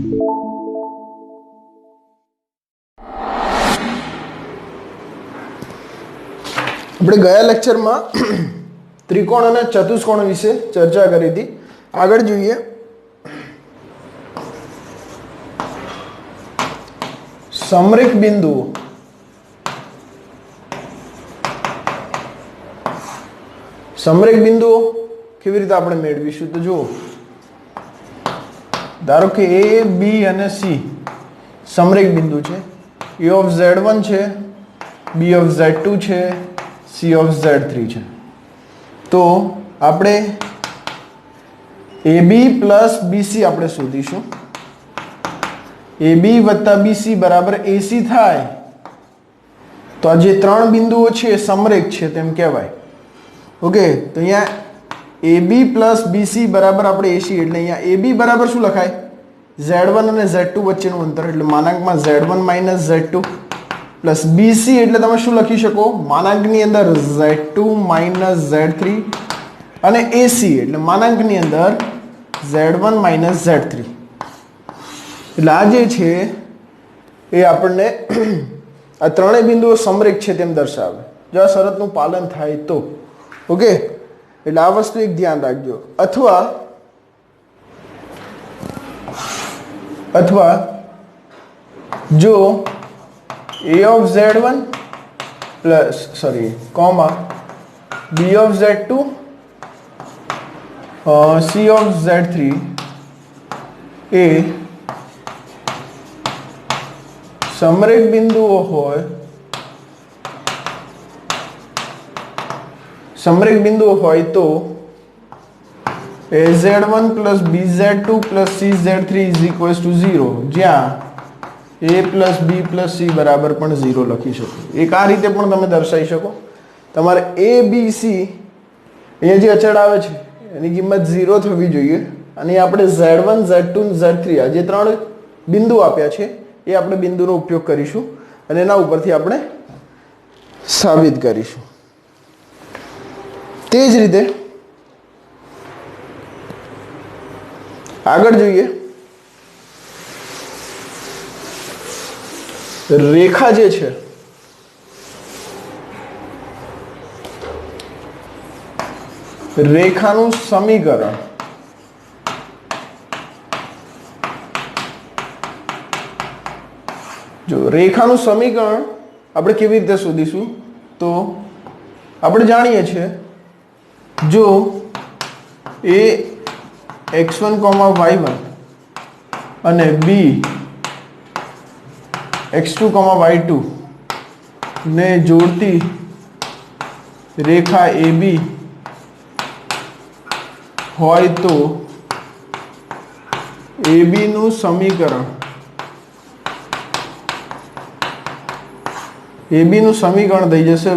આપણે ગયા લેક્ચરમાં ત્રિકોણ અને ચતુષ્કોણ વિશે ચર્ચા કરી હતી. આગળ જોઈએ. સમરેખ બિંદુઓ. સમરેખ બિંદુઓ કેવી રીતે આપણે મેળવીશું? તો જુઓ, ધારો કે A, B અને C સમરેખ બિંદુ છે. A of Z1 છે, B of Z2 છે, C of Z3 છે. તો આપણે AB પ્લસ BC આપણે શોધીશું. AB વત્તા BC બરાબર AC થાય તો આ જે ત્રણ બિંદુઓ છે એ સમરેખ છે તેમ કહેવાય. ઓકે, તો અહીંયા AB પ્લસ BC બરાબર આપણે AC, એટલે અહીંયા AB બરાબર શું લખાય? Z1 અને Z2 વચ્ચેનું અંતર, એટલે માનાંકમાં Z1 minus Z2 plus BC એટલે તમે શું લખી શકો? માનાંકની અંદર Z2 માઇનસ Z3 અને AC એટલે માનાંકની અંદર Z1 માઇનસ Z3. એટલે આ જે છે એ આપણને આ ત્રણેય બિંદુઓ સમરેખ છે તેમ દર્શાવે, જો આ શરતનું પાલન થાય તો. ઓકે, એટલે આ વસ્તુ એક ધ્યાન રાખજો. અથવા જો A of Z1 plus comma B of Z2 C of Z3 એ સમરેખ બિંદુઓ હોય, તો AZ1 plus BZ2 plus CZ3 is equals to 0, જ્યાં A plus B plus C બરાબર પણ 0 લખી શકો. એક આ રીતે પણ તમે દર્શાવી શકો. તમારે A B C અહીંયા જે અચળ આવે છે એની કિંમત 0 થવી જોઈએ, અને આપણે Z1 Z2 Z3 આ જે ત્રણ બિંદુ આપ્યા છે એ આપણે બિંદુનો ઉપયોગ કરીશું અને એના ઉપરથી આપણે સાબિત કરીશું. તે જ રીતે આગળ જોઈએ. રેખા જે છે રેખાનું સમીકરણ. જો રેખાનું સમીકરણ આપણે કેવી રીતે શોધીશું? તો આપણે જાણીએ છીએ, જો A x1, y1 અને B x2, y2 ને જોડતી રેખા AB હોય તો AB નું સમીકરણ થઈ જશે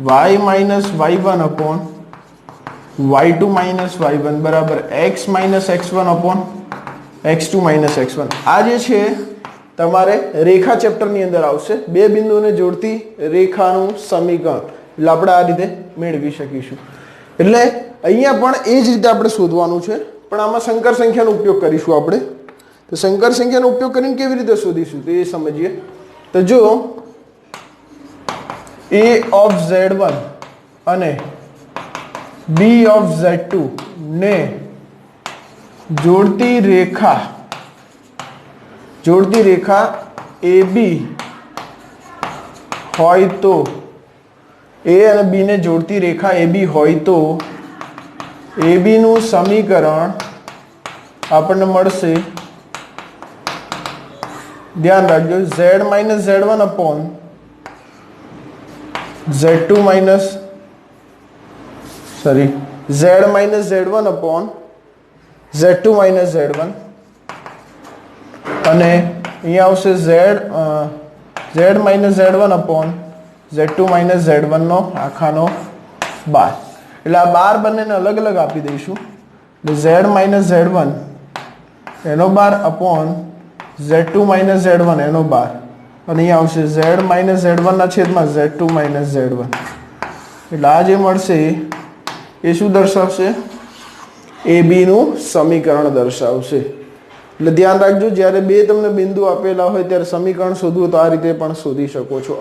y minus y1 upon y2 minus y1 બરાબર x minus x1 upon x2 minus x1. આ જે છે તમારે રેખા ચેપ્ટરની અંદર આવશે, બે બિંદુને જોડતી રેખાનું સમીકરણ. એટલે આપણે આ રીતે મેળવી શકીશું. એટલે અહીંયા પણ એ જ રીતે આપણે શોધવાનું છે, પણ આમાં સંકર સંખ્યાનો ઉપયોગ કરીશું આપણે. તો સંકર સંખ્યાનો ઉપયોગ કરીને કેવી રીતે શોધીશું તો એ સમજીએ. તો જો A of Z1 અને B of Z2 ને જોડતી રેખા AB હોય તો, A અને B ને જોડતી રેખા AB હોય તો AB નું સમીકરણ આપણને મળશે, ધ્યાન રાખજો, Z minus Z1 upon Z2 minus Z minus Z1 upon Z2 minus Z1, અને અહીંયા આવશે Z minus Z1 upon Z2 minus Z1 નો આખાનો 12. એટલે આ 12 બંનેને અલગ અલગ આપી દઈશું. એટલે Z માઇનસ Z1 એનો 12 અપોન Z2 માઇનસ Z1 એનો 12, અને અહીંયા આવશે Z માઇનસ Z1 ના છેદમાં Z2 માઇનસ Z1. એટલે આ જે મળશે એ શું દર્શાવશે? AB નું સમીકરણ દર્શાવશે. એટલે ધ્યાન રાખજો, જ્યારે બે તમને બિંદુ આપેલા હોય ત્યારે સમીકરણ શોધવું તો આ રીતે પણ શોધી શકો છો,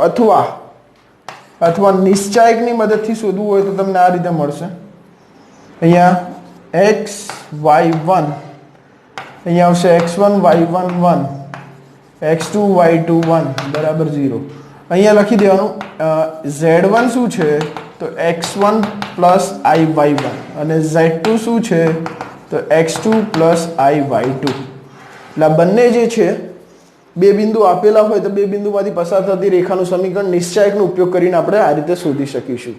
અથવા નિશ્ચાયકની મદદથી શોધવું હોય તો તમને આ રીતે મળશે. અહીંયા x y1, અહીંયા આવશે x1 y1 1, x2 y2 1 બરાબર 0. અહીંયા લખી દેવાનું z1 શું છે તો x1 પ્લસ iy1 અને z2 શું છે તો x2 પ્લસ iy2. એટલે આ બંને જે છે બે બિંદુ આપેલા હોય તો બે બિંદુમાંથી પસાર થતી રેખાનું સમીકરણ નિશ્ચાયકનો ઉપયોગ કરીને આપણે આ રીતે શોધી શકીશું.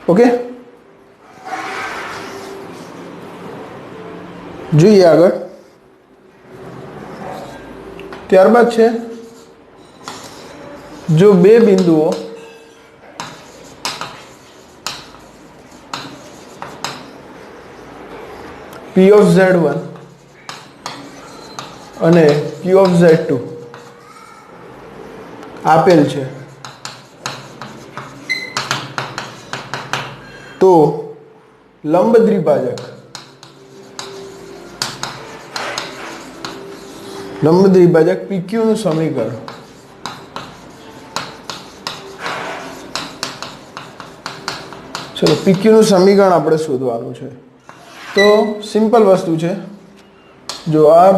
ઓકે, જોઈએ આગળ. ત્યારબાદ છે જો બે બિંદુઓ P of Z1 અને P of Z2 આપેલ છે તો લંબ દ્વિભાજક PQ નું સમીકરણ ચલો PQ નું સમીકરણ આપણે શોધવાનું છે. તો સિમ્પલ વસ્તુ છે, જો આ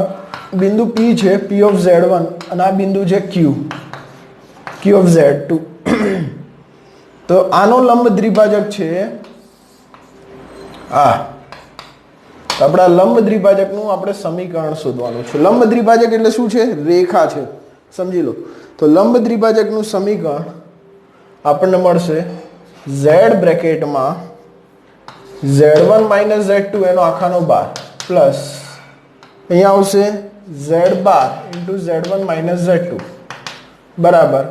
બિંદુ P છે P of Z1 અને આ બિંદુ છે Q of Z2, તો આનો લંબ દ્વિભાજક છે આ. આપણા લંબ દ્વિભાજકનું આપણે સમીકરણ શોધવાનું છે. લંબ દ્વિભાજક એટલે શું છે? રેખા છે, સમજી લો. તો લંબ દ્વિભાજકનું સમીકરણ આપણને મળશે z બ્રેકેટમાં z1 માઇનસ z2 એનો આખાનો બાર પ્લસ અહીંયા આવશે z બાર ઇન્ટુ z1 માઇનસ z2 બરાબર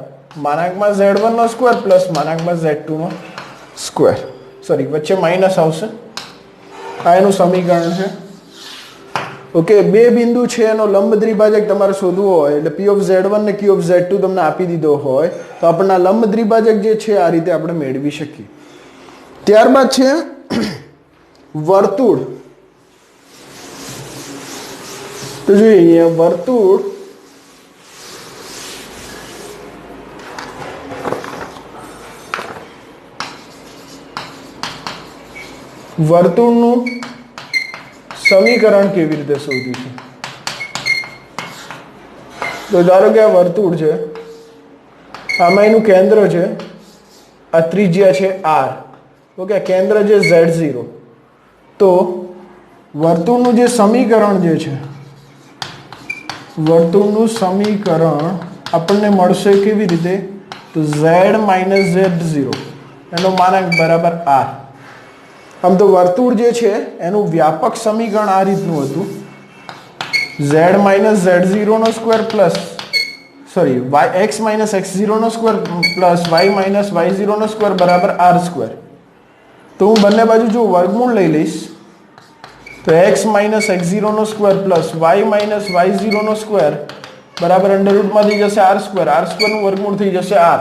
માનાંકમાં z1 નો સ્ક્વેર પ્લસ માનાંકમાં z2 નો સ્ક્વેર, સોરી વચ્ચે માઇનસ આવશે. આ એનું સમીકરણ છે. ઓકે, બે બિંદુ છે એનો લંબ દ્વિભાજક તમારે શોધવો હોય એટલે P of Z1 ને Q of Z2 તમને આપી દીધો હોય તો આપણને લંબ દ્વિભાજક જે છે આ રીતે આપણે મેળવી શકીએ. ત્યારબાદ છે વર્તુળ. તો જોઈએ અહીંયા વર્તુળનું સમીકરણ કેવી રીતે શોધીશું? તો ધારો કે આ વર્તુળ છે, આમાં એનું કેન્દ્ર છે, આ ત્રિજ્યા છે r. ઓકે, કેન્દ્ર છે z0. તો વર્તુળનું જે સમીકરણ જે છે, વર્તુળનું સમીકરણ આપણને મળશે કેવી રીતે? તો z માઇનસ z0 એનો માનાંક બરાબર r. આમ તો વર્તુળ જે છે એનું વ્યાપક સમીકરણ આ રીતનું હતું, z માઇનસ z0 નો square plus sorry x minus x0 નો square plus y minus y0 નો સ્ક્વેર બરાબર r સ્ક્વેર. તો હું બંને બાજુ જો વર્ગમૂળ લઈ લઈશ તો x માઇનસ x0 નો square plus y minus y0 નો સ્ક્વેર બરાબર અંડર રૂટમાં થઈ જશે r સ્ક્વેરનું વર્ગમૂળ થઈ જશે r.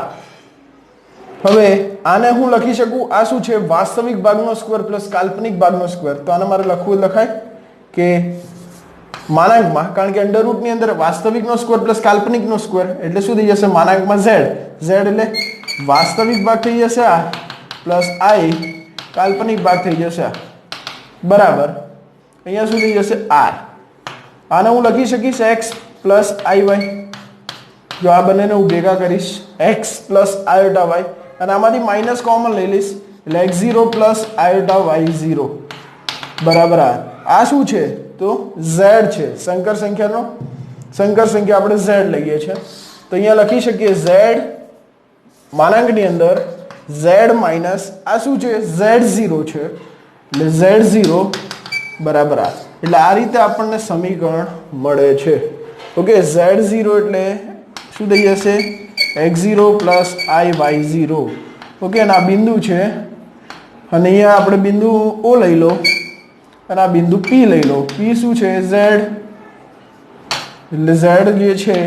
હવે આને હું લખી શકું, આ શું છે? વાસ્તવિક ભાગનો સ્ક્વેર પ્લસ કાલ્પનિક ભાગનો સ્ક્વેર. તો આને મારે લખાય કે માનાંકમાં, કારણ કે અંડર રૂટની અંદર વાસ્તવિકનો સ્ક્વેર પ્લસ કાલ્પનિકનો સ્ક્વેર એટલે શું થઈ જશે? માનાંકમાં z એટલે વાસ્તવિક ભાગ થઈ જશે આ પ્લસ i કાલ્પનિક ભાગ થઈ જશે આ બરાબર અહીંયા શું થઈ જશે? r. આને હું લખી શકીશ x પ્લસ iy. જો આ બંનેને હું ભેગા કરીશ x પ્લસ iota y અને આમાંથી માઇનસ કોમન લઈ લઈશ એટલે x0 પ્લસ iota y0 બરાબર r. આ શું છે? તો z છે, સંકર સંખ્યા આપણે z લઈએ છીએ. તો અહીંયા લખી શકીએ z માનાંકની અંદર z માઇનસ આ શું છે? z0 છે એટલે z0 બરાબર r. એટલે આ રીતે આપણને સમીકરણ મળે છે. ઓકે, z0 એટલે શું થઈ જશે? x0 plus iy0. ઓકે, અને આ બિંદુ છે અને અહીંયા આપણે બિંદુ O લઈ લો અને આ બિંદુ P લઈ લો. P શું છે? z એટલે z જે છે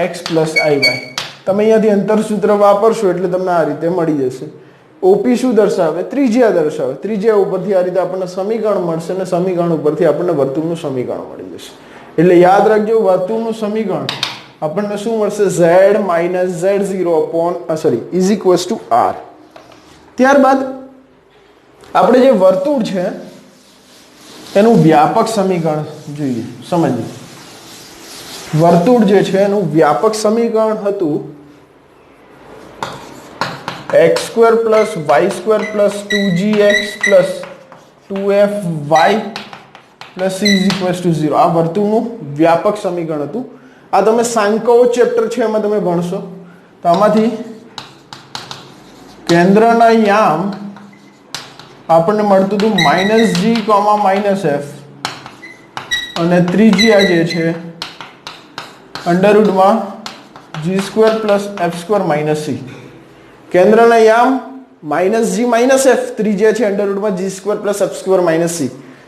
x પ્લસ iy. તમે અહીંયાથી અંતરસૂત્ર વાપરશો એટલે તમને આ રીતે મળી જશે. OP શું દર્શાવે? ત્રિજ્યા દર્શાવે. ત્રિજ્યા ઉપરથી આ રીતે આપણને સમીકરણ મળશે અને સમીકરણ ઉપરથી આપણને વર્તુળનું સમીકરણ મળી જશે. એટલે યાદ રાખજો વર્તુળનું સમીકરણ આપણને શું મળશે z - z0 is equals to r. ત્યારબાદ આપણે જે વર્તુળ છે એનું વ્યાપક સમીકરણ જોઈએ, સમજીએ. વર્તુળ જે છે એનું વ્યાપક સમીકરણ હતું x² + y² + 2gx + 2fy + c = 0. આ વર્તુળનું વ્યાપક સમીકરણ હતું. આ તમે સાંકળો ચેપ્ટર છે એમાં તમે ભણશો તો આમાંથી કેન્દ્રના યામ આપણને મળતું હતું -g, -f અને ત્રિજ્યા જે છે √g² + f² - c. કેન્દ્રના યામ -g - f, ત્રિજ્યા છે √g² + f² - c.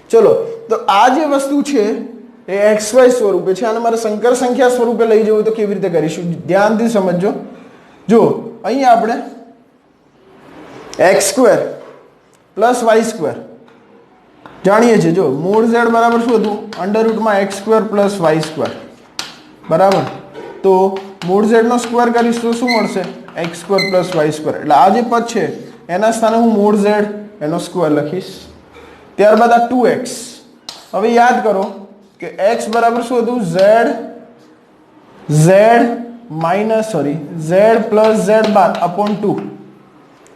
ચલો તો આ જે વસ્તુ છે એ xy સ્વરૂપે છે અને મારે સંકર સંખ્યા સ્વરૂપે લઈ જવું તો કેવી રીતે કરીશું? ધ્યાનથી સમજજો. જો અહીંયા આપણે x² + y² જાણીએ છીએ. જો મૂળ z બરાબર શું હતું? √x² + y². બરાબર. તો મૂળ z નો સ્ક્વેર કરીશ તો શું મળશે? x² + y². એટલે આ જે પદ છે એના સ્થાને હું મૂળ z એનો સ્ક્વેર લખીશ. ત્યારબાદ આ 2x. હવે યાદ કરો કે x બરાબર શું હતું? z + z + z/2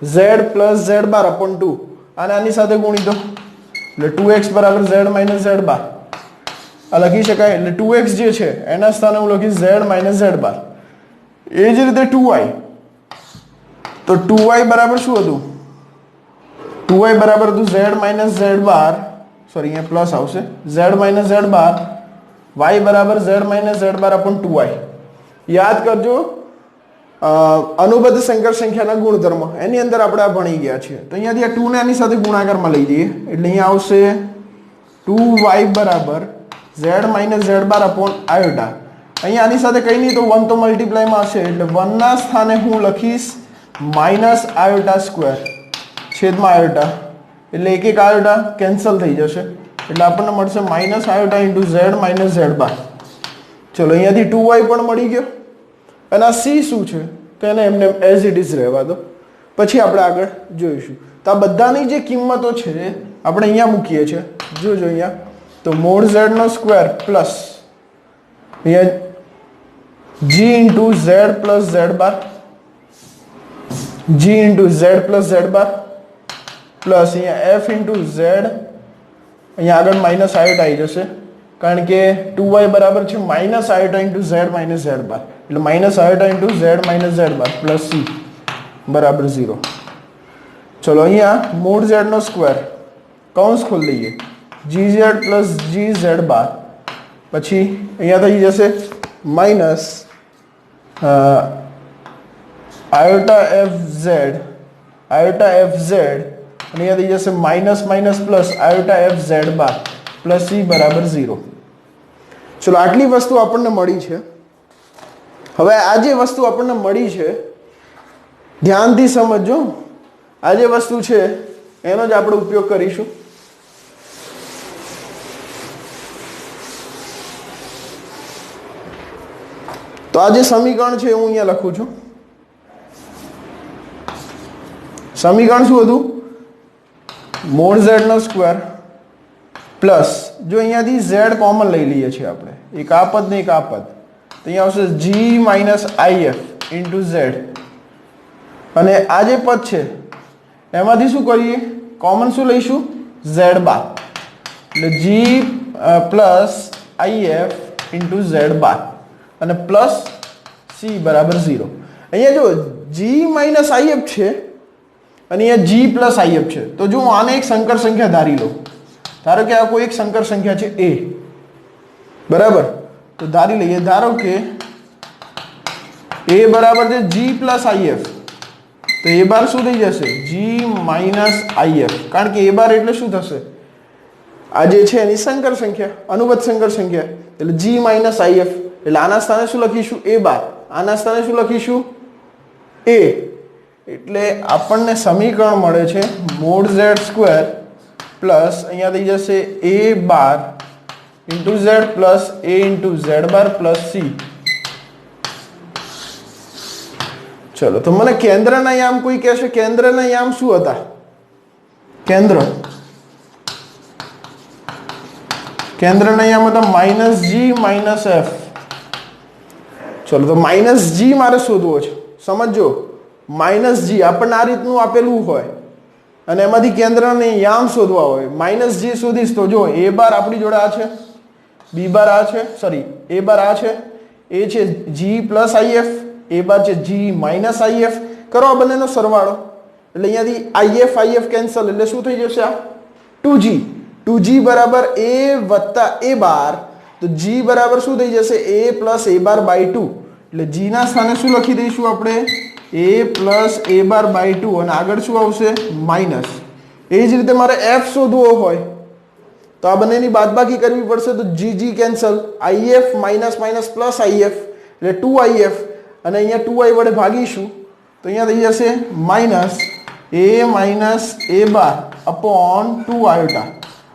z + z/2 અને આની સાથે ગુણી દો એટલે 2x = z - z/. આ લખી શકાય. એટલે 2x જે છે એના સ્થાને હું લખીશ z - z/. એ જ રીતે 2y. તો 2y બરાબર શું હતું? 2y બરાબર હતું z - z/, સોરી અહીંયા પ્લસ આવશે, z - z/, y બરાબર z - z//2y. યાદ કરજો અનુબદ્ધ સંકર સંખ્યાના ગુણધર્મ એની અંદર આપણે આ ભણી ગયા છીએ. તો અહીંયાથી આ 2 ને આની સાથે ગુણાકારમાં લઈ જઈએ એટલે અહીંયા આવશે 2y બરાબર z - z/i. અહીંયા આની સાથે કઈ નહીં તો 1 તો મલ્ટીપ્લાયમાં હશે એટલે 1 ના સ્થાને હું લખીશ -i² છેદમાં i એટલે એક આયોટા કેન્સલ થઈ જશે એટલે આપણને મળશે -i × z - z/. ચલો અહીંયાથી 2y પણ મળી ગયો અને આ c શું છે તો એને એમને એઝ ઇટ ઇઝ રહેવા દો, પછી આપણે આગળ જોઈશું. તો આ બધાની જે કિંમતો છે આપણે અહીંયા મૂકીએ છીએ. જોજો અહીંયા તો મૂળ z નો સ્ક્વેર પ્લસ અહીંયા g × z + z/, g × z + z/, plus અહીંયા f × z, અહીંયા આગળ માઇનસ આયોટા આવી જશે કારણ કે 2y બરાબર છે -i × z - z/, એટલે -i × z - z/, plus c બરાબર 0. ચલો અહીંયા મૂળ z નો સ્ક્વેર કૌંસ ખોલી દઈએ gz + gz/, પછી અહીંયા થઈ જશે માઇનસ આયોટા fz અને અહીંયા થઈ જશે minus plus iota fz/, plus c બરાબર 0. ચલો આટલી વસ્તુ આપણને મળી છે. હવે આ જે વસ્તુ આપણને મળી છે ધ્યાનથી સમજજો. આ જે વસ્તુ છે એનો જ આપણે ઉપયોગ કરીશું. તો આ જે સમીકરણ છે હું અહીંયા લખું છું. સમીકરણ શું હતું? મૂળ z નો સ્ક્વેર પ્લસ જો અહીંયાથી z કોમન લઈ લઈએ છીએ આપણે, એક આ પદ ને એક આ પદ, તો અહીંયા આવશે g - if × z અને આ જે પદ છે એમાંથી શું કરીએ? કોમન શું લઈશું? z/, એટલે g + if × z/, અને પ્લસ c બરાબર 0. અહીંયા જો g - if છે અને અહીંયા g + if છે તો જો હું આને એક સંકર સંખ્યા ધારી લઉં, ધારો કે આ કોઈ એક સંકર સંખ્યા છે a, બરાબર, તો ધારી લઈએ. ધારો કે a બરાબર છે g + if, તો a બાર શું થઈ જશે? g - if, કારણ કે a બાર એટલે શું થશે? આ જે છે એની સંકર સંખ્યા, અનુબદ્ધ સંકર સંખ્યા, એટલે g - if, એટલે આના સ્થાને શું લખીશું? a બાર. આના સ્થાને શું લખીશું? a. એટલે આપણને સમીકરણ મળે છે મૂળ z સ્ક્વેર પ્લસ અહીંયા થઈ જશે a bar into Z plus A into Z bar plus C. ચલો તો મને કેન્દ્રના યામ કોઈ કહેશે કેન્દ્રના યામ શું હતા? કેન્દ્રના યામ હતા માઇનસ જી માઇનસ એફ. ચલો તો માઇનસ જી મારે શોધવો છે. સમજો માઇનસ જી આપણને આ રીતનું આપેલું હોય અને એમાંથી કેન્દ્રને યામ શોધવા હોય. માઇનસ જી શોધીશ તો જો એ બાર આપણી જોડે આ છે, બી બાર આ છે, સોરી એ બાર આ છે, એ છે જી પ્લસ આઈએફ, એ બાર છે જી માઇનસ આઈએફ. કરો આ બંનેનો સરવાળો એટલે અહીંયાથી આઈએફ કેન્સલ એટલે શું થઈ જશે? આ 2g. 2g બરાબર એ વત્તા એ બાર, તો g બરાબર શું થઈ જશે? એ પ્લસ એ બાર બાય 2. એટલે g ના સ્થાને શું લખી દઈશું આપણે? એ પ્લસ એ બાર બાય 2 અને આગળ શું આવશે? માઇનસ. એ જ રીતે મારે f શોધવો હોય તો આ બંનેની બાદબાકી કરવી પડશે, તો g cancel, if minus minus plus if એટલે 2if અને અહીંયા 2i વડે ભાગીશું તો અહીંયા થઈ જશે માઇનસ એ બાર અપોન 2 આયોટા.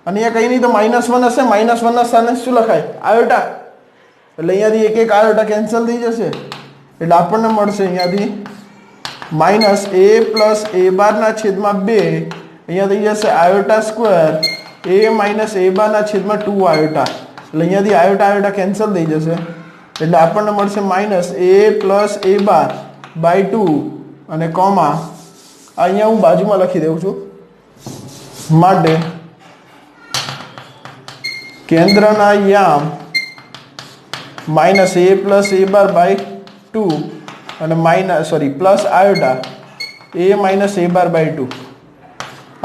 અને અહીંયા કંઈ નહીં તો -1 હશે, -1 ના સ્થાને શું લખાય? આયોટા. એટલે અહીંયાથી એક આયોટા કેન્સલ થઈ જશે એટલે આપણને મળશે અહીંયાથી માઇનસ એ પ્લસ એ બારના છેદમાં 2, અહીંયા થઈ જશે આયોટા સ્ક્વેર એ માઇનસ એ બારના છેદમાં 2 આયોટા. એટલે અહીંયાથી આયોટા કેન્સલ થઈ જશે એટલે આપણને મળશે minus a plus a bar by 2 અને કોમા અહીંયા હું બાજુમાં લખી દઉં છું માટે કેન્દ્રના યામ minus a plus a bar by 2 અને plus iota a minus a bar by 2.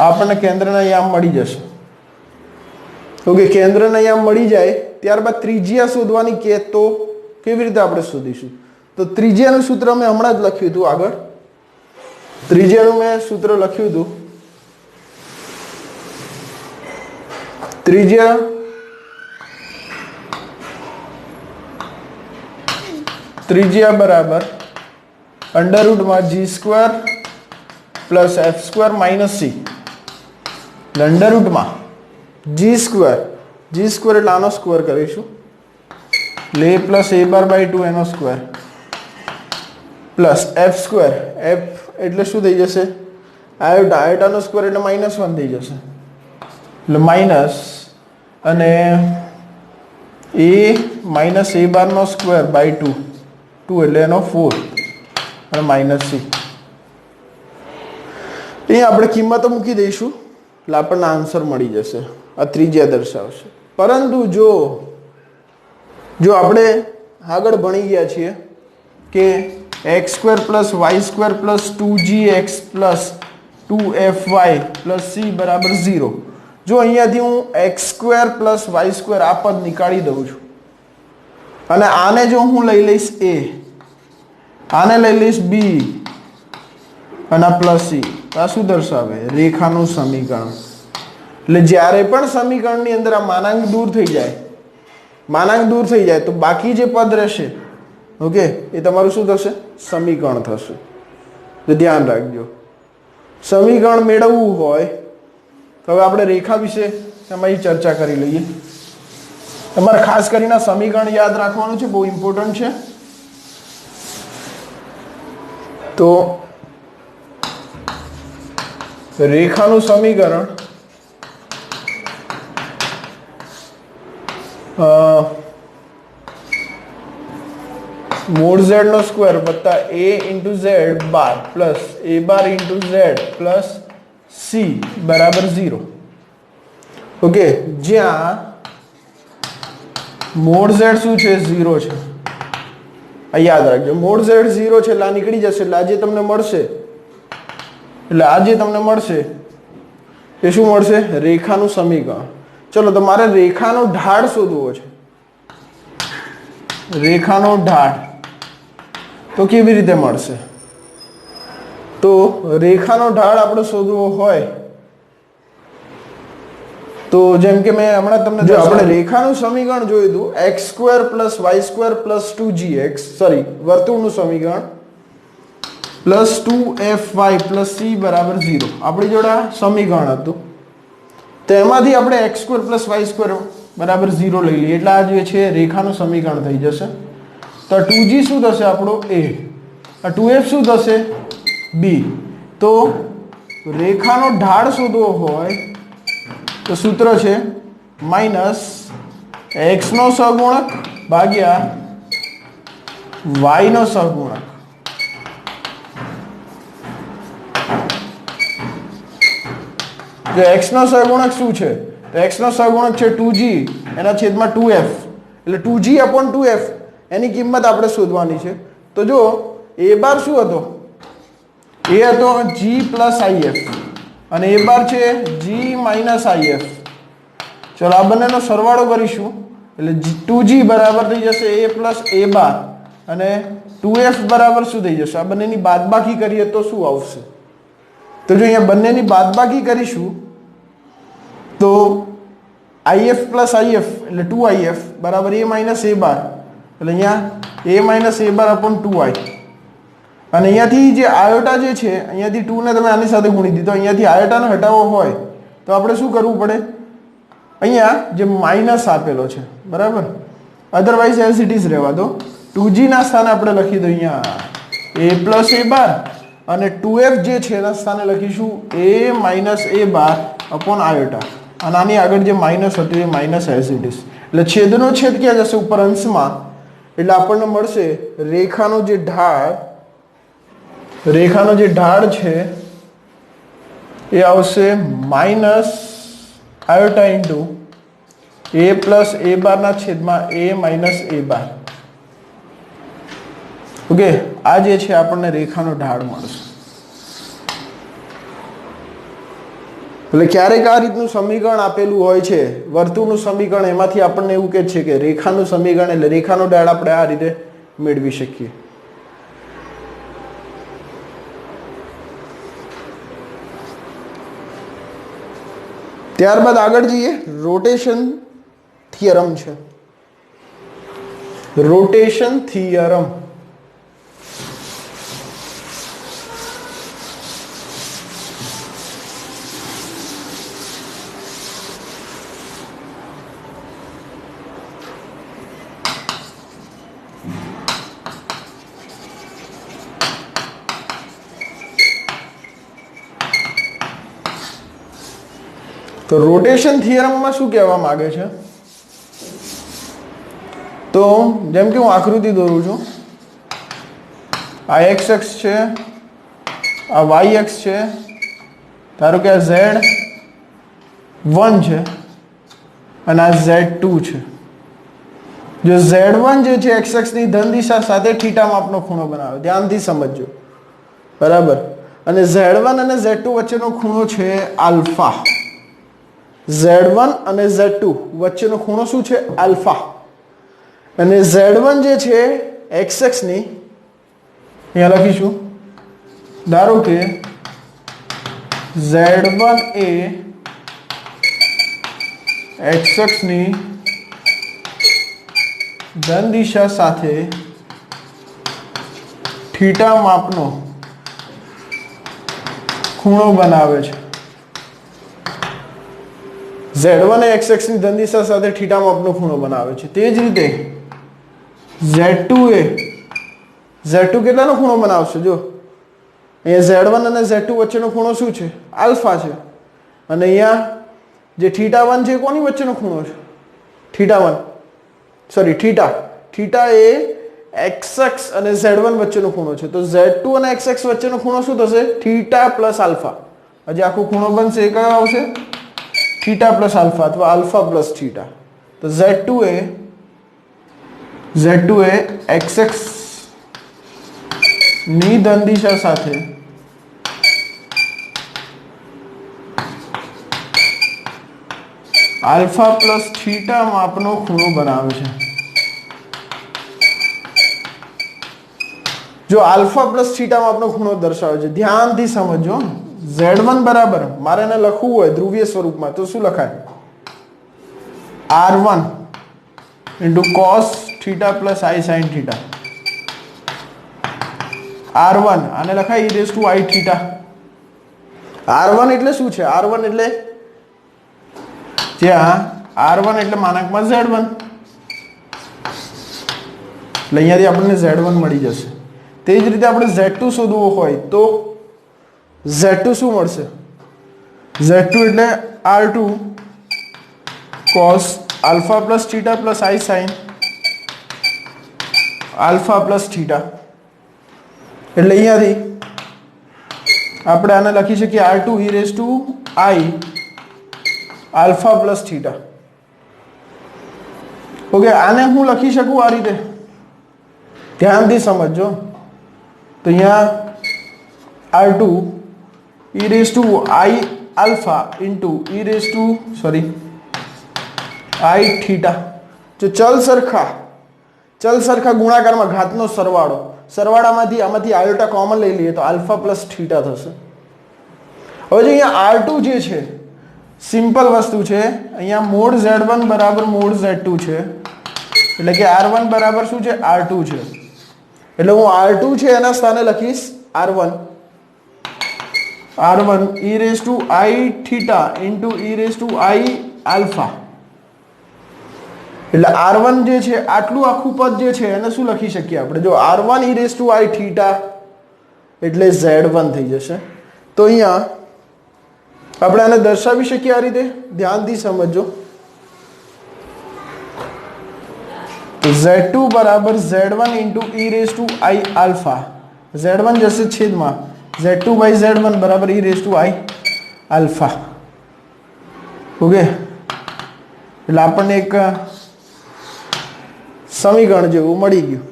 આપણને કેન્દ્રના યામ મળી જશે. ઓકે, કેન્દ્રના યામ મળી જાય ત્યારબાદ ત્રિજ્યા શોધવાની કે તો કેવી રીતે આપણે શોધીશું? તો ત્રિજ્યાનું સૂત્ર મેં હમણાં જ લખ્યું હતું. આગળ ત્રિજ્યાનું મેં સૂત્ર લખ્યું હતું. ત્રિજ્યા બરાબર √g² plus f² minus c. g² એટલે આનો સ્ક્વેર કરીશું એટલે a plus a bar by 2 એનો સ્ક્વેર પ્લસ f². f એટલે શું થઈ જશે? આયોટાનો સ્ક્વેર એટલે -1 થઈ જશે એટલે માઇનસ અને a માઇનસ એ બારનો સ્ક્વેર બાય 2 એટલે એનો 4 અને માઇનસ c. અહીંયા આપણે કિંમતો મૂકી દઈશું એટલે આપણને આન્સર મળી જશે. આ ત્રિજ્યા દર્શાવશે. પરંતુ જો આપણે આગળ ભણી ગયા છીએ કે x² plus y² plus 2gx plus 2fy plus c બરાબર 0. જો અહીંયાથી હું x² પ્લસ y² આ પદ નીકાળી દઉં છું અને આને જો હું લઈ લઈશ a, આને લઈ લઈશ b અને આ પ્લસ c, આ શું દર્શાવે? રેખાનું સમીકરણ. એટલે જ્યારે પણ સમીકરણની અંદર આ માનાંક દૂર થઈ જાય તો બાકી જે પદ રહેશે ઓકે એ તમારું શું થશે? સમીકરણ થશે. તો ધ્યાન રાખજો. સમીકરણ મેળવવું હોય તો હવે આપણે રેખા વિશે એમાં ચર્ચા કરી લઈએ. તમારે ખાસ કરીને સમીકરણ યાદ રાખવાનું છે, બહુ ઇમ્પોર્ટન્ટ છે. તો રેખાનું સમીકરણ મોડ z નો સ્ક્વેર વત્તા a into z bar plus a bar into z plus c બરાબર 0. ઓકે, જ્યાં મોડ z શું છે? 0 છે. આ યાદ રાખજો, મોડ z 0 છે એટલે આ નીકળી જશે એટલે આજે તમને મળશે એ શું મળશે? રેખાનું સમીકરણ. ચલો તો મારે રેખાનો ઢાળ શોધવો છે. રેખાનો ઢાળ તો કેવી રીતે મળશે? તો રેખાનો ઢાળ આપણે શોધવો હોય તો જેમ કે મેં હમણાં તમને જો આપણે રેખાનું સમીકરણ જોયું હતું x² plus y² plus 2gx, sorry વર્તુળનું સમીકરણ પ્લસ 2fy પ્લસ c બરાબર 0. આપણી જોડે સમીકરણ હતું તો એમાંથી આપણે x² પ્લસ y² બરાબર 0 લઈ લઈએ એટલે આ જે છે રેખાનું સમીકરણ થઈ જશે. તો 2g શું થશે આપણો a, આ 2f શું થશે b. તો રેખાનો ઢાળ શોધવો હોય તો સૂત્ર છે માઈનસ x નો સહગુણક ભાગ્યા y નો સહગુણક. જો x નો સહગુણક શું છે તો x નો સહગુણક છે 2g એના છેદમાં 2f એટલે 2g upon 2f એની કિંમત આપણે શોધવાની છે. તો જો a બાર શું હતો એ હતો g પ્લસ if અને a બાર છે g માઇનસ if. ચલો આ બંનેનો સરવાળો કરીશું એટલે 2g બરાબર થઈ જશે a પ્લસ a બાર અને 2f બરાબર શું થઈ જશે આ બંનેની બાદબાકી કરીએ તો શું આવશે. તો જો અહીંયા બંનેની બાદબાકી કરીશું તો if પ્લસ if એટલે 2if બરાબર a માઇનસ a બાર એટલે અહીંયા a minus a bar upon 2i અને અહીંયાથી જે આયોટા જે છે અહીંયાથી 2 ને તમે આની સાથે ગુણી દીધો અહીંયાથી આયોટાને હટાવવો હોય તો આપણે શું કરવું પડે અહીંયા જે માઇનસ આપેલો છે બરાબર અધરવાઇઝ એઝ ઇટ ઇઝ રહેવા દો. 2g ના સ્થાને આપણે લખી દો અહીંયા a પ્લસ a બાર અને 2f જે છે એના સ્થાને લખીશું a minus a bar upon iota અને આની આગળ જે માઇનસ હતું એ માઇનસ એઝ ઇટ ઇઝ એટલે છેદનો છેદ ક્યાં જશે ઉપર અંશમાં એટલે આપણને મળશે રેખાનો જે ઢાળ છે એ આવશે minus iota into a plus a બારના છેદમાં a minus a bar. Okay આ જે છે આપણને રેખાનો ઢાળ મળશે. એટલે ક્યારેક આ રીતનું સમીકરણ આપેલું હોય છે વર્તુળનું સમીકરણ એમાંથી આપણને એવું કહે છે કે રેખાનું સમીકરણ એટલે રેખાનો ઢાળ આપણે આ રીતે મેળવી શકીએ. ત્યારબાદ આગળ જઈએ રોટેશન થિયરમ છે. રોટેશન થિયરમ તો રોટેશન થિયરમમાં શું કહેવા માંગે છે તો જેમ કે હું આકૃતિ દોરું છું આ x અક્ષ છે આ y અક્ષ છે ધારો કે આ z1 છે અને આ z2 છે. જો z1 જે છે x અક્ષની ધન દિશા સાથે θ માપનો ખૂણો બનાવે ધ્યાનથી સમજજો બરાબર અને z1 અને z2 વચ્ચેનો ખૂણો છે આલ્ફા. z1 અને z2 વચ્ચેનો ખૂણો શું છે આલ્ફા અને z1 જે છે x અક્ષની અહીંયા લખીશું ધારો કે z1 એ x અક્ષની ધન દિશા સાથે θ માપનો ખૂણો બનાવે છે. z1 એ x અક્ષની ધન દિશા સાથે θ માપનો ખૂણો બનાવે છે. તે જ રીતે z2 કેટલાનો ખૂણો બનાવશે જો અહીંયા z1 અને z2 વચ્ચેનો ખૂણો શું છે આલ્ફા છે અને અહીંયા જે θ1 છે કોની વચ્ચેનો ખૂણો છે θ1 સોરી θ એ x અક્ષ અને z1 વચ્ચેનો ખૂણો છે. તો z2 અને x અક્ષ વચ્ચેનો ખૂણો શું થશે θ પ્લસ આલ્ફા. હજી આખો ખૂણો બનશે એ કયો આવશે θ પ્લસ આલ્ફા અથવા આલ્ફા પ્લસ θ. તો z2 એ x અક્ષ ની ધન દિશા સાથે આલ્ફા પ્લસ θ માપનો ખૂણો બનાવે છે. જો આલ્ફા પ્લસ θ માપનો ખૂણો દર્શાવે છે ધ્યાનથી સમજો. z1 બરાબર મારે એને લખવું હોય ધ્રુવીય સ્વરૂપમાં તો શું લખાય r1 into cos θ plus I sin θ. r1 આને લખાય e raised to I θ. r1 એટલે શું છે r1 એટલે જ્યાં R1 એટલે માનાંકમાં Z1 એટલે અહીંયાથી આપણને Z1 મળી જશે. તે જ રીતે આપણે Z2 શોધવો હોય તો Z2 શું મળશે? Z2 એટલે R2 cos alpha plus theta plus I sin alpha plus theta. એટલે અહીંયાથી આપણે આને લખી શકીએ R2 e raised to I alpha plus theta. Okay, આને હું લખી શકું આ રીતે, ધ્યાનથી સમજો. તો અહીંયા R2 e raised to I alpha into e raised to I theta. જો ચલ સરખા ગુણાકારમાં ઘાતનો સરવાળામાંથી આમાંથી આયોટા કોમન લઈ લઈએ તો આલ્ફા પ્લસ થીટા થશે. હવે જો અહીંયા R2 જે છે સિમ્પલ વસ્તુ છે, અહીંયા મોડ Z1 બરાબર મોડ Z2 છે, એટલે કે R1 બરાબર શું છે? R2 છે. એટલે હું R2 છે એના સ્થાને લખીશ R1 e raised to I theta into e raised to I alpha. એટલે R1 જે છે આટલું આખું પદ જે છે એને શું લખી શકીએ આપણે? જો R1 e raised to I theta એટલે Z1 થઈ જશે. તો અહીંયા આપણે આને દર્શાવી શકીએ આ રીતે, ધ્યાનથી સમજો. તો Z2 બરાબર Z1 into e raised to I alpha. Z1 જશે છેદમાં Z2 by Z1 બરાબર e raised to I alpha. Okay, એટલે આપણને એક સમીકરણ જેવું મળી ગયું.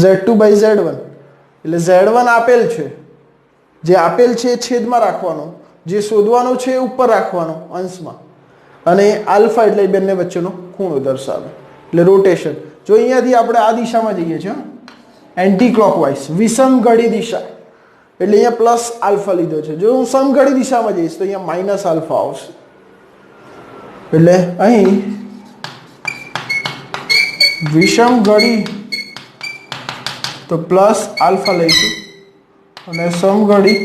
Z2 by Z1 એટલે Z1 આપેલ છે, જે આપેલ છે એ છેદમાં રાખવાનો, જે શોધવાનો છે એ ઉપર રાખવાનો અંશમાં, અને આલ્ફા એટલે બંને વચ્ચેનો ખૂણો દર્શાવે એટલે રોટેશન. જો અહીંયાથી આપણે આ દિશામાં જઈએ છીએ એન્ટી ક્લોકવાઇઝ વિષમ ઘડી દિશા, એટલે અહીંયા પ્લસ આલ્ફા લીધો છે. જો હું સમઘડી દિશામાં જઈશ તો અહીંયા માઇનસ આલ્ફા આવશે. એટલે અહીં વિષમ ઘડી તો પ્લસ આલ્ફા લઈશું અને સમઘડી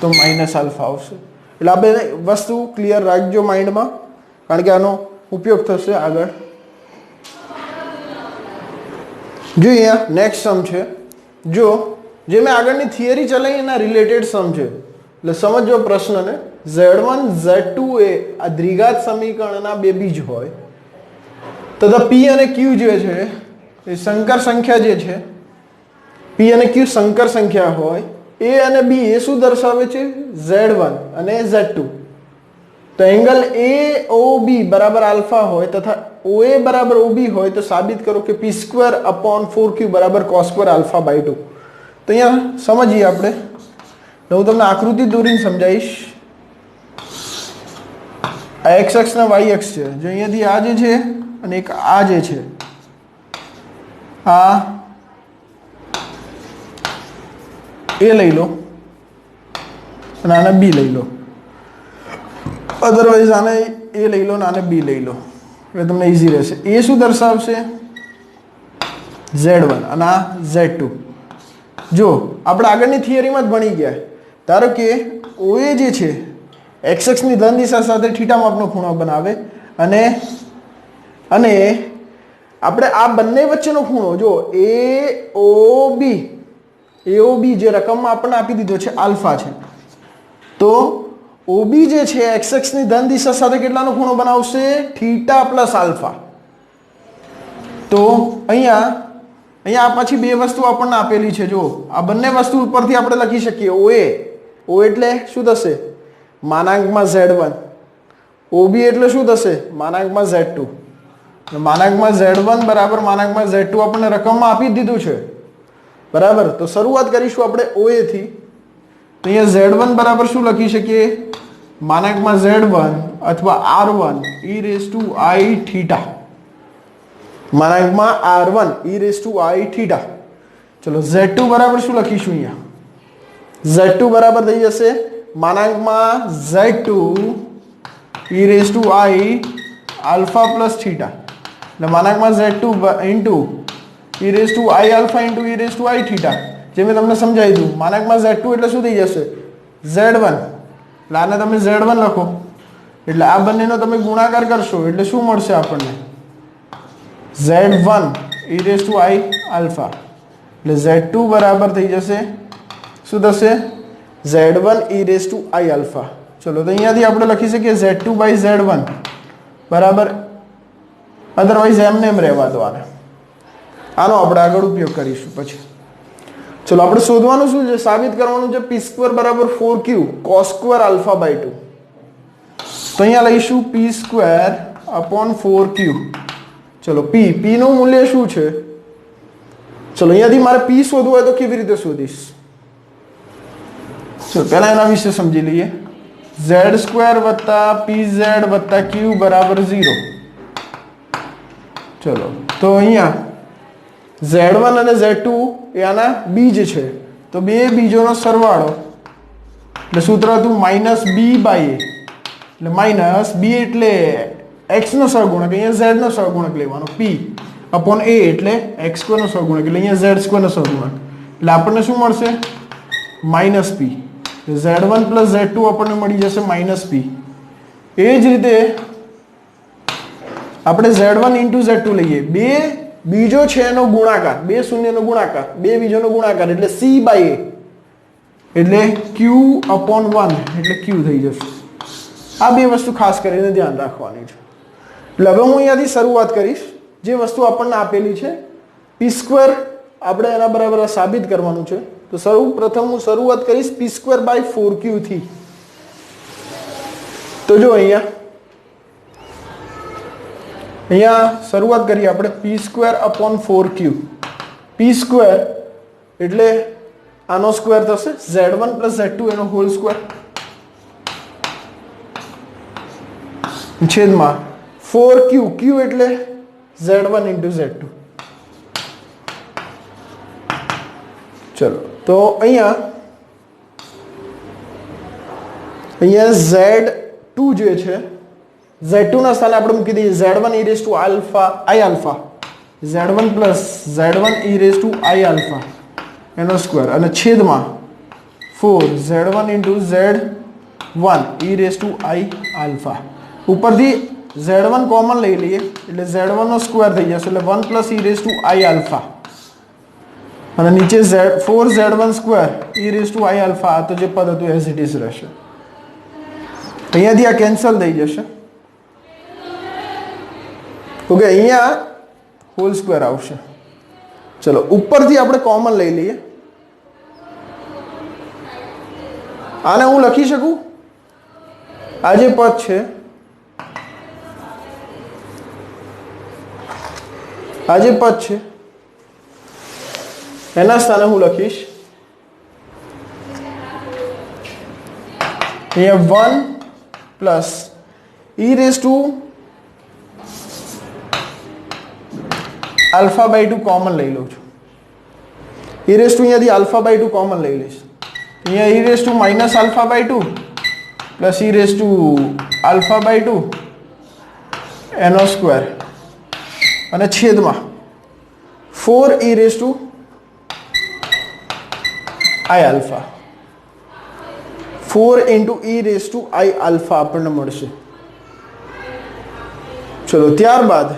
તો માઇનસ આલ્ફા આવશે. એટલે આ બે વસ્તુ ક્લિયર રાખજો માઇન્ડમાં, કારણ કે આનો ઉપયોગ થશે આગળ. જો અહીંયા નેક્સ્ટ સમ છે, જો જે મેં આગળની થિયરી ચલાવી એના રિલેટેડ સમ છે, એટલે સમજો પ્રશ્નને. Z1 Z2 એ આ દ્વિઘાત સમીકરણના બે બીજ હોય તથા P અને Q જે છે એ સંકર સંખ્યા જે છે, P અને Q સંકર સંખ્યા હોય, A અને B એ શું દર્શાવે છે? Z1 અને Z2. તો એંગલ AOB બરાબર આલ્ફા હોય તથા OA બરાબર OB હોય તો સાબિત કરો કે P²/4Q બરાબર cos² આલ્ફા બાય 2. તો અહીંયા સમજીએ આપણે. હું તમને આકૃતિ દોરીને સમજાવીશ. આ x અક્ષ ને y અક્ષ છે. જો અહીંયાથી આ જે છે અને એક આ જે છે, આ A લઈ લો અને આને B લઈ લો, અધરવાઇઝ આને A લઈ લો અને આને B લઈ લો, એટલે તમને ઈઝી રહેશે. એ શું દર્શાવશે? Z1 અને આ Z2. જો આપણે આગળની થિયરીમાં જ ભણી ગયા, ધારો કે OA જે છે x અક્ષની ધન દિશા સાથે થીટા માપનો ખૂણો બનાવે અને આપણે આ બંને વચ્ચેનો ખૂણો જો AOB જે રકમમાં આપણને આપી દીધો છે આલ્ફા છે, તો OB જે છે x અક્ષની ધન દિશા સાથે કેટલાનો ખૂણો બનાવશે? Theta plus alpha. તો અહીંયા આ પાછી બે વસ્તુ આપણને આપેલી છે. જો આ બંને વસ્તુ ઉપરથી આપણે લખી શકીએ O એટલે શું થશે? માનાંકમાં Z1. OB એટલે શું થશે? માનાંકમાં Z2. માનાંકમાં Z1 બરાબર માનાંકમાં Z2 આપણને રકમમાં આપી દીધું છે, બરાબર. તો શરૂઆત કરીશું આપણે OA થી. તો અહીંયા Z1 બરાબર શું લખી શકીએ? માનાંકમાં Z1 અથવા R1 e raised to I theta. માનાંકમાં R1 e raised to I theta. ચલો Z2 બરાબર શું લખીશું? અહીંયા Z2 બરાબર થઈ જશે માનાંકમાં Z2 e raised to I alpha plus theta. એટલે માનાંકમાં Z2 into e raised to I alpha into e raised to I theta. જે મેં તમને સમજાવી દઉં, માનાંકમાં Z2 એટલે શું થઈ જશે? Z1. એટલે આને તમે Z1 લખો એટલે આ બંનેનો તમે ગુણાકાર કરશો એટલે શું મળશે આપણને z1 e raised to I alpha એટલે z2 બરાબર થઈ જશે શું થશે z1 e raised to I alpha. ચલો તો અહીંયાથી આપણે લખી શકીએ z2 by z1 બરાબર અધરવાઇઝ એમને એમ રહેવા દો આને આનો આપણે આગળ ઉપયોગ કરીશું પછી. ચલો આપણે શોધવાનું શું છે સાબિત કરવાનું છે p² બરાબર 4q cos² alpha by 2. તો અહીંયા લઈશું p² upon 4q. ચલો p નું મૂલ્ય શું છે ચલો અહીંયાથી મારે p શોધવું હોય તો કેવી રીતે શોધીશ ચલો પહેલા એના વિશે સમજી લઈએ z² વત્તા pz વત્તા q બરાબર 0. ચલો તો અહીંયા z1 અને z2 એ આના બીજ છે તો બે બીજોનો સરવાળો એટલે સૂત્ર હતું -b by a એટલે માઇનસ b એટલે x નો સહગુણક અહીંયા z નો સહગુણક લેવાનો p upon a એટલે x² નો સહગુણક એટલે અહીંયા z² નો સહગુણક એટલે આપણને શું મળશે -p z1 + z2 આપણને મળી જશે -p. એ જ રીતે આપણે z1 * z2 લઈએ બે બીજો છે એનો ગુણાકાર બે શૂન્યનો ગુણાકાર બે બીજોનો ગુણાકાર એટલે c by a એટલે q upon 1 એટલે q થઈ જશે. આ બે વસ્તુ ખાસ કરીને ધ્યાન રાખવાની છે. એટલે હવે હું અહીંયાથી શરૂઆત કરીશ જે વસ્તુ આપણને આપેલી છે p² આપણે એના બરાબર સાબિત કરવાનું છે. તો સૌપ્રથમ હું શરૂઆત કરીશ p² by 4q થી. તો જો અહીંયા શરૂઆત કરીએ આપણે p² upon 4q. p² એટલે આનો સ્ક્વેર થશે z1 + z2 એનો હોલ સ્ક્વેર છેદમાં 4q q એટલે z1 * z2. ચલો તો અહીંયા z2 જે છે z2 ના સ્થાને આપણે મૂકી દઈએ z1 e raised to I alpha z1 + z1 e raised to I alpha એનો સ્ક્વેર અને છેદમાં 4 z1 * z1 e raised to I alpha. ઉપરથી z1 કોમન લઈ લઈએ એટલે z1 નો સ્ક્વેર થઈ જશે એટલે 1 + e raised to I alpha અને નીચે 4z1² e raised to I alpha આ તો જે પદ હતું એઝ ઇટ ઇઝ રહેશે. અહીંયાથી આ કેન્સલ થઈ જશે. ઓકે અહીંયા હોલ સ્ક્વેર આવશે. ચલો ઉપરથી આપણે કોમન લઈ લઈએ આને હું લખી શકું આ જે પદ છે આ જે પદ છે એના સ્થાને હું લખીશ અહીંયા 1 + e raised to alpha by 2 common લઈ લઉં છું. e raised to અહીંયાથી alpha by 2 કોમન લઈ લઈશ અહીંયા e raised to -alpha by 2 + e raised to alpha by 2 એનો સ્ક્વેર અને છેદમાં 4 e raised to I alpha 4 * e raised to I alpha આપણને મળશે. ચલો ત્યારબાદ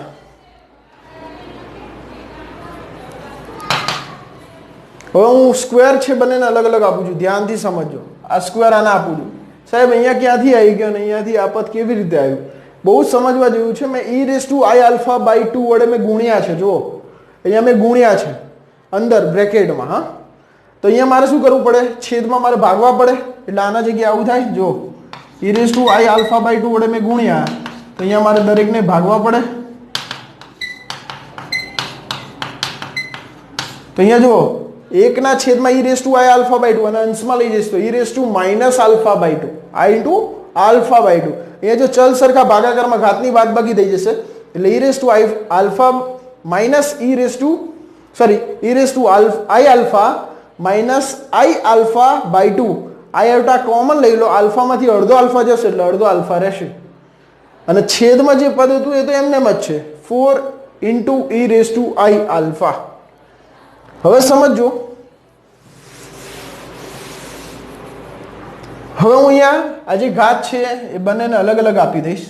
હવે હું સ્ક્વેર છે બંનેને અલગ અલગ આપું છું ધ્યાનથી સમજો. આ સ્ક્વેર આને આપું છું સાહેબ અહીંયા ક્યાંથી આવી ગયો ને અહીંયાથી આ પદ કેવી રીતે આવ્યું બહુ જ સમજવા જેવું છે. મેં e raised to I alpha by 2 વડે મેં ગુણ્યા છે. જો અહીંયા મેં ગુણ્યા છે અંદર બ્રેકેટમાં. હા તો અહીંયા મારે શું કરવું પડે છેદમાં મારે ભાગવા પડે એટલે આના જગ્યાએ આવું થાય. જો e raised to I alpha by 2 વડે મેં ગુણ્યા તો અહીંયા મારે દરેકને ભાગવા પડે. તો અહીંયા જો 1 ના છેદમાં e raised to I alpha by 2 અને અંશમાં લઈ જઈશ તો e raised to -alpha by 2 I into alpha by 2. અહીંયા જો ચલ સરખા ભાગાકારમાં ઘાતની બાદબાકી થઈ જશે એટલે e raised to alpha minus e raised to I alpha minus I alpha by 2. I alpha common લઈ લો આલ્ફામાંથી અડધો આલ્ફા જશે એટલે અડધો આલ્ફા રહેશે અને છેદમાં જે પદ હતું એ તો એમને જ છે 4 into e raised to I alpha. હવે સમજો હવે હું અહીંયા આ જે ઘાત છે એ બંનેને અલગ અલગ આપી દઈશ.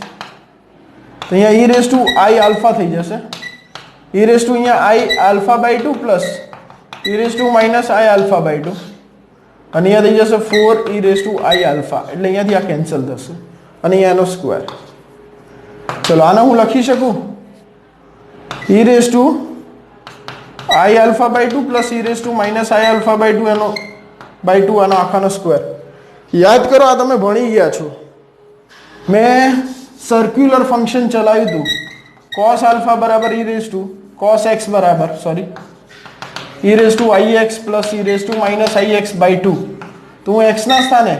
તો અહીંયા e raise to i alpha થઈ જશે. e રેઝ ટુ અહીંયા i alpha by 2 plus e raise to minus i alpha by 2 અને અહીંયા થઈ જશે 4 e raise to i alpha. એટલે અહીંયાથી આ કેન્સલ થશે અને અહીંયા એનો સ્ક્વેર. ચલો આને હું લખી શકું e raise to i alpha by 2 plus e raise to minus i alpha by 2 એનો બાય 2 આનો આખાનો સ્ક્વેર. યાદ કરો આ તમે ભણી ગયા છો. મેં સર્ક્યુલર ફંક્શન ચલાવ્યું હતું cos આલ્ફા બરાબર e raise to cos x બરાબર sorry e raise to ix plus e raise to minus ix by 2. તો હું x ના સ્થાને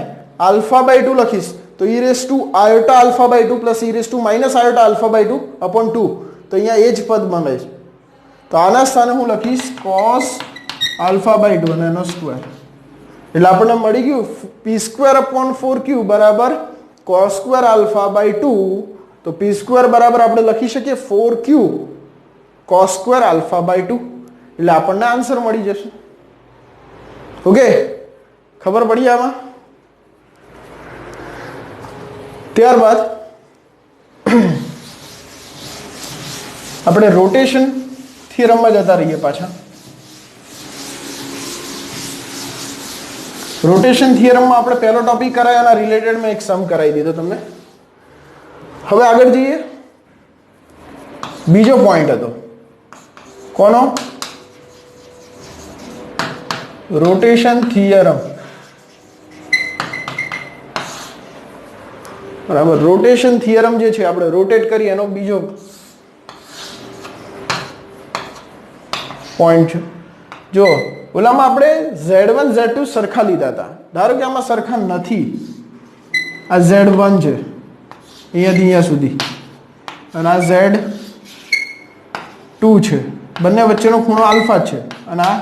આલ્ફા બાય 2 લખીશ તો e raise to iota alpha by 2 plus e raise to minus iota alpha by 2 upon 2. તો અહીંયા એ જ પદ બને છે. તો આના સ્થાને હું લખીશ cos આલ્ફા બાય 2 અને એનો સ્ક્વેર. એટલે આપણને મળી ગયું p સ્ક્વેર અપોન 4q બરાબર cos સ્ક્વેર આલ્ફા બાય 2. તો p સ્ક્વેર બરાબર આપણે લખી શકીએ 4q cos square alpha by 2. એટલે આપણને આન્સર મળી જશે. ઓકે, ખબર પડી આમાં? ત્યારબાદ આપણે રોટેશન થિયરમમાં જતા રહીએ પાછા. રોટેશન થિયરમમાં આપણે પહેલો ટોપિક કરાયો એના રિલેટેડ મેં એક સમ કરાવી દીધો તમને. હવે આગળ જઈએ. બીજો પોઈન્ટ હતો કોનો? Rotation theorem. બરાબર, રોટેશન થિયરમ જે છે આપણે રોટેટ કરીએ એનો બીજો પોઈન્ટ છે. જો ઓલામાં આપણે Z1 Z2 સરખા લીધા હતા. ધારો કે આમાં સરખા નથી. આ Z1 છે અહીંયાથી અહીંયા સુધી અને આ Z2 છે. બંને વચ્ચેનો ખૂણો આલ્ફા છે અને આ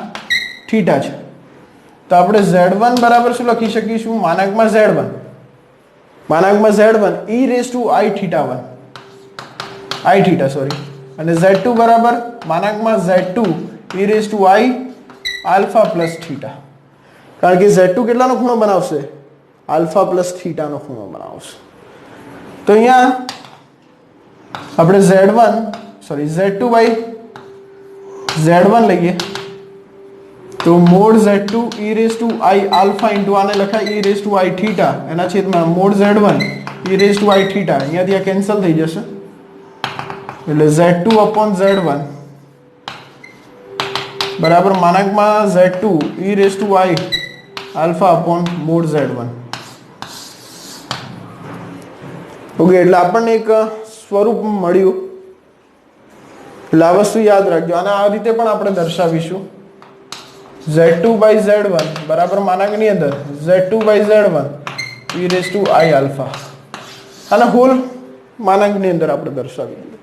થીટા છે. તો આપણે Z1 બરાબર શું લખી શકીશું? માનાંકમાં Z1 માનાંકમાં Z1 e raise to i theta 1 i theta sorry અને Z2 બરાબર માનાંકમાં Z2 e raise to i alpha plus theta. કારણ કે Z2 કેટલાનો ખૂણો બનાવશે? આલ્ફા પ્લસ થીટાનો ખૂણો બનાવશે. તો અહીંયા આપણે Z2 બાય Z1 લઈએ તો mod Z2 e raise to i alpha into આને લખાય e raise to i theta એના છેદમાં mod Z1 e raise to i theta. અહીંયાથી આ કેન્સલ થઈ જશે એટલે Z2 અપોન Z1 બરાબર માનાંકમાં Z2 e raise to i alpha upon mod Z1. Okay, એટલે આપણને એક સ્વરૂપ મળ્યું. એટલે આ વસ્તુ યાદ રાખજો. અને આ રીતે પણ આપણે દર્શાવીશું Z2 બાય Z1 બરાબર માનાંકની અંદર Z2 by Z1 e raise to i alpha અને હોલ માનાંકની અંદર આપણે દર્શાવી દઈએ.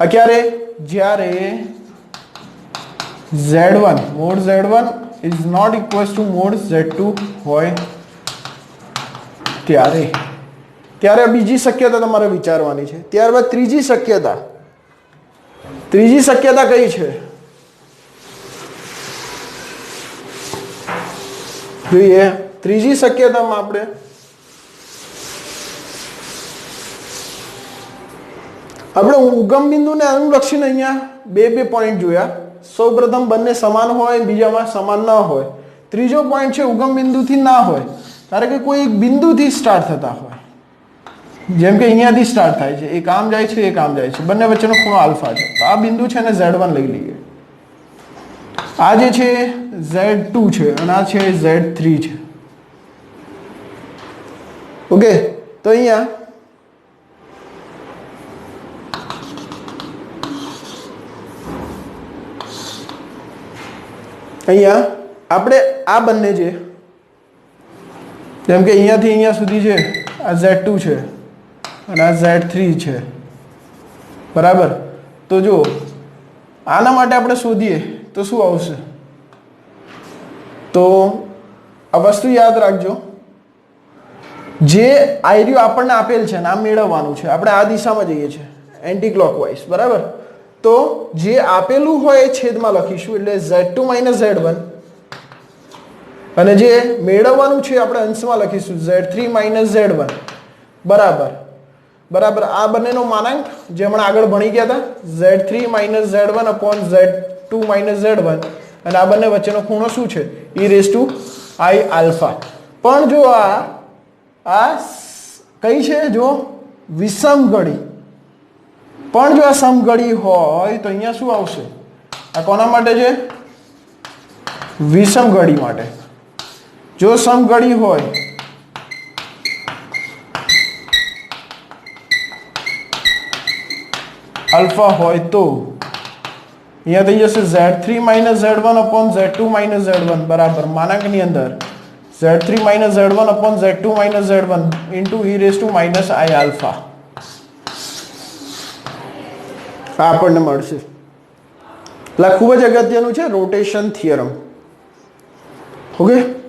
આ ક્યારે? જ્યારે Z1 mod Z1 is not equals to mod Z2 હોય ત્યારે બીજી શક્યતા તમારે વિચારવાની છે. ત્યારબાદ ત્રીજી શક્યતા કઈ છે જોઈએ. ત્રીજી શક્યતામાં આપણે ઉગમ બિંદુને અનુલક્ષીને અહીંયા બે પોઈન્ટ જોયા. સૌપ્રથમ બંને સમાન હોય, બીજામાં સમાન ના હોય. ત્રીજો પોઈન્ટ છે ઉગમ બિંદુથી ના હોય. ધારો કે કોઈ એક બિંદુથી સ્ટાર્ટ થતા હોય, જેમ કે અહીંયાથી સ્ટાર્ટ થાય છે, એક આમ જાય છે એક આમ જાય છે, બંને વચ્ચેનો ખૂણો આલ્ફા છે. તો આ બિંદુ છે ને Z1 લઈ લઈએ. આ જે છે Z2 છે અને આ છે Z3 છે. ઓકે, તો અહીંયા આપણે આ બંને છે જેમ કે અહીંયાથી અહીંયા સુધી છે આ Z2 છે અને આ Z3 છે બરાબર. તો જો આના માટે આપણે શોધીએ તો શું આવશે? તો આ વસ્તુ યાદ રાખજો. જે આઈરિયો આપણને આપેલ છે નામ મેળવવાનું છે. આપણે આ દિશામાં જઈએ છીએ એન્ટી ક્લોકવાઇઝ બરાબર. તો જે આપેલું હોય એ છેદમાં લખીશું એટલે Z2 માઇનસ Z1 અને જે મેળવવાનું છે આપણે અંશમાં લખીશું Z3 - Z1 બરાબર આ બંનેનો માનાંક જે હમણાં આગળ ભણી ગયા હતા Z3 - Z1 upon Z2 - Z1 અને આ બંને વચ્ચેનો ખૂણો શું છે e⁻i આલ્ફા. પણ જો આ કઈ છે જો વિષમઘડી, પણ જો આ સમઘડી હોય તો અહીંયા શું આવશે? આ કોના માટે છે? વિષમઘડી માટે. જો સમઘડી હોય આલ્ફા હોય તો અહીંયા થઈ જશે Z3 - Z1 upon Z2 - Z1 બરાબર માનાંકની અંદર Z3 - Z1 upon Z2 - Z1 into e⁻i alpha. આ આપણને મળશે. એટલે ખૂબ જ અગત્યનું છે રોટેશન થિયરમ. ઓકે.